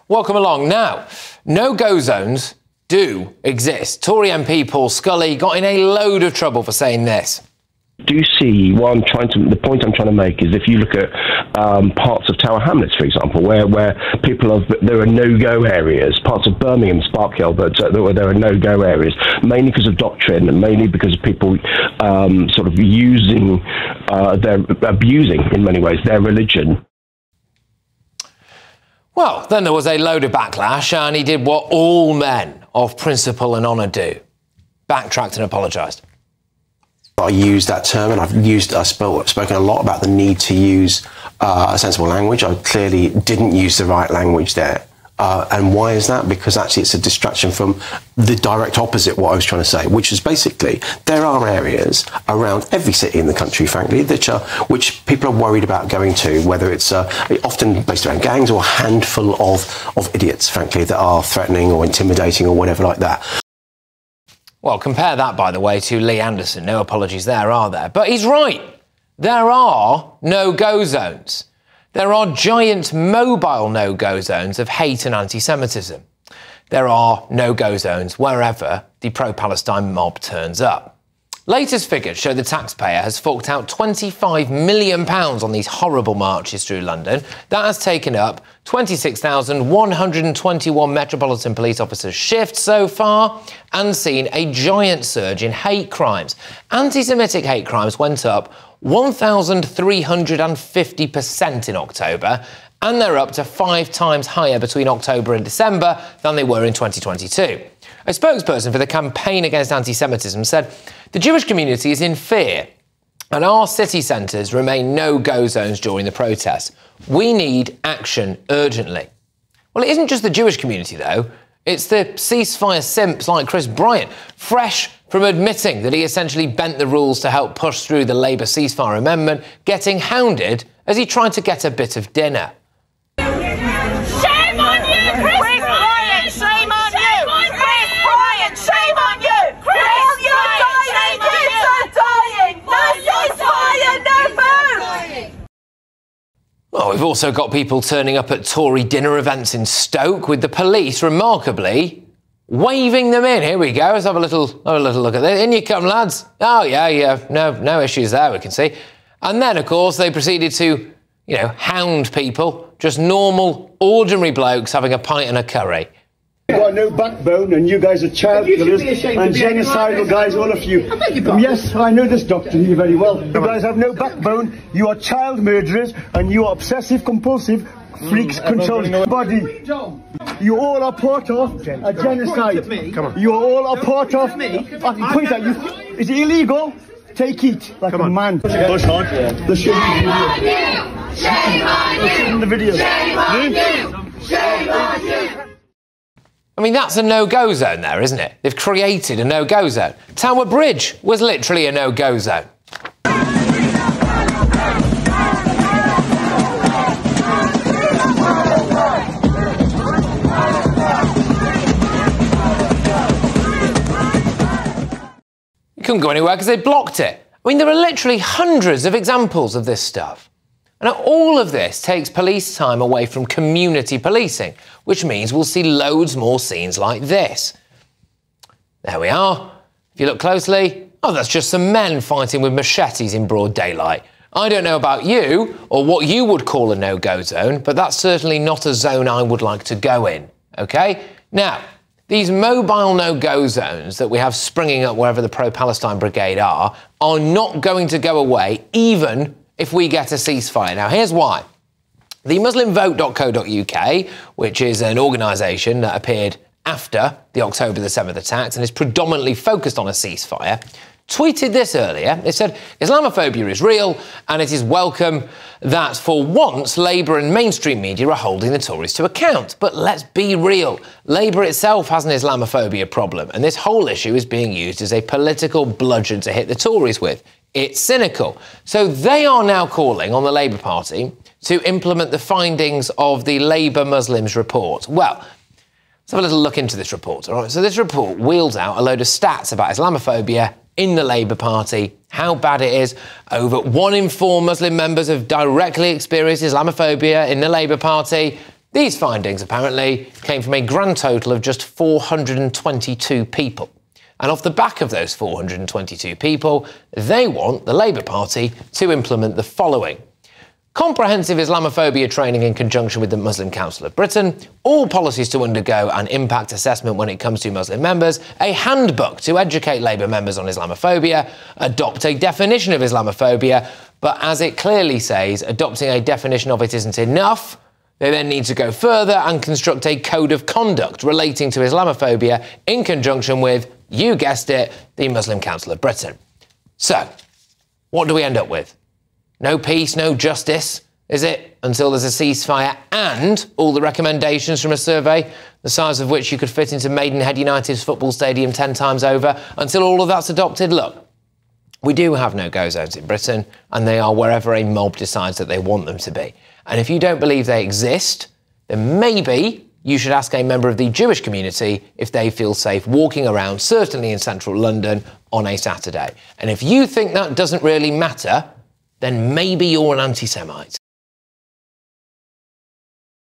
Welcome along. Now, no-go zones do exist. Tory MP Paul Scully got in a load of trouble for saying this. Do you see the point I'm trying to make is if you look at parts of Tower Hamlets, for example, where there are no-go areas, parts of Birmingham, Sparkhill, where there are no-go areas, mainly because of doctrine and mainly because of people sort of abusing in many ways their religion. Well, then there was a load of backlash, and he did what all men of principle and honour do: backtracked and apologised. I used that term, and I've spoken a lot about the need to use a sensible language. I clearly didn't use the right language there. And why is that? Because actually it's a distraction from the direct opposite what I was trying to say, which is basically there are areas around every city in the country, frankly, which people are worried about going to, whether it's often based around gangs or a handful of idiots, frankly, that are threatening or intimidating or whatever like that. Well, compare that, by the way, to Lee Anderson. No apologies there, are there? But he's right. There are no-go zones. There are giant mobile no-go zones of hate and anti-Semitism. There are no-go zones wherever the pro-Palestine mob turns up. Latest figures show the taxpayer has forked out £25 million on these horrible marches through London. That has taken up 26,121 Metropolitan Police officers' shifts so far and seen a giant surge in hate crimes. Anti-Semitic hate crimes went up 1,350% in October, and they're up to 5 times higher between October and December than they were in 2022. A spokesperson for the Campaign Against Anti-Semitism said the Jewish community is in fear and our city centres remain no-go zones during the protests. We need action urgently. Well, it isn't just the Jewish community, though. It's the ceasefire simps like Chris Bryant, fresh from admitting that he essentially bent the rules to help push through the Labour ceasefire amendment, getting hounded as he tried to get a bit of dinner. Shame on you, Chris Bryant! Shame on you! Chris Bryant! Shame on you! Chris Bryant! Kids are dying! No ceasefire, no vote! Well, we've also got people turning up at Tory dinner events in Stoke with the police, remarkably, waving them in. Here we go. Let's have a little look at this. In you come, lads. Oh, yeah. No issues there, we can see. And then, of course, they proceeded to, hound people, just normal, ordinary blokes having a pint and a curry. You've got no backbone, and you guys are child killers and genocidal guys, all of you. Yes, I know this doctrine very well. You guys have no backbone, you are child murderers, and you are obsessive-compulsive freaks controlling the body. You all are part of a genocide. You are all a part of... I can point at you. Is it illegal? Take it like a man. Push hard. Shame on you! Shame on you! The video. Shame on you! Shame on you! I mean, that's a no-go zone there, isn't it? They've created a no-go zone. Tower Bridge was literally a no-go zone. You couldn't go anywhere because they blocked it. I mean, there are literally hundreds of examples of this stuff. And all of this takes police time away from community policing, which means we'll see loads more scenes like this. There we are. If you look closely, that's just some men fighting with machetes in broad daylight. I don't know about you or what you would call a no-go zone, but that's certainly not a zone I would like to go in, OK? Now, these mobile no-go zones that we have springing up wherever the pro-Palestine brigade are not going to go away, even if we get a ceasefire. Now, here's why. The MuslimVote.co.uk, which is an organisation that appeared after the October the 7th attacks and is predominantly focused on a ceasefire, tweeted this earlier. It said, Islamophobia is real and it is welcome that for once Labour and mainstream media are holding the Tories to account. But let's be real. Labour itself has an Islamophobia problem and this whole issue is being used as a political bludgeon to hit the Tories with. It's cynical. So they are now calling on the Labour Party to implement the findings of the Labour Muslims report. Well, let's have a little look into this report. All right? So this report wheels out a load of stats about Islamophobia in the Labour Party, how bad it is. Over 1 in 4 Muslim members have directly experienced Islamophobia in the Labour Party. These findings, apparently, came from a grand total of just 422 people. And off the back of those 422 people, they want the Labour Party to implement the following: comprehensive Islamophobia training in conjunction with the Muslim Council of Britain, all policies to undergo an impact assessment when it comes to Muslim members, a handbook to educate Labour members on Islamophobia, adopt a definition of Islamophobia, but as it clearly says, adopting a definition of it isn't enough. They then need to go further and construct a code of conduct relating to Islamophobia in conjunction with, you guessed it, the Muslim Council of Britain. So, what do we end up with? No peace, no justice, is it? Until there's a ceasefire and all the recommendations from a survey, the size of which you could fit into Maidenhead United's football stadium 10 times over, until all of that's adopted? Look, we do have no-go zones in Britain, and they are wherever a mob decides that they want them to be. And if you don't believe they exist, then maybe you should ask a member of the Jewish community if they feel safe walking around, certainly in central London, on a Saturday. And if you think that doesn't really matter, then maybe you're an anti-Semite.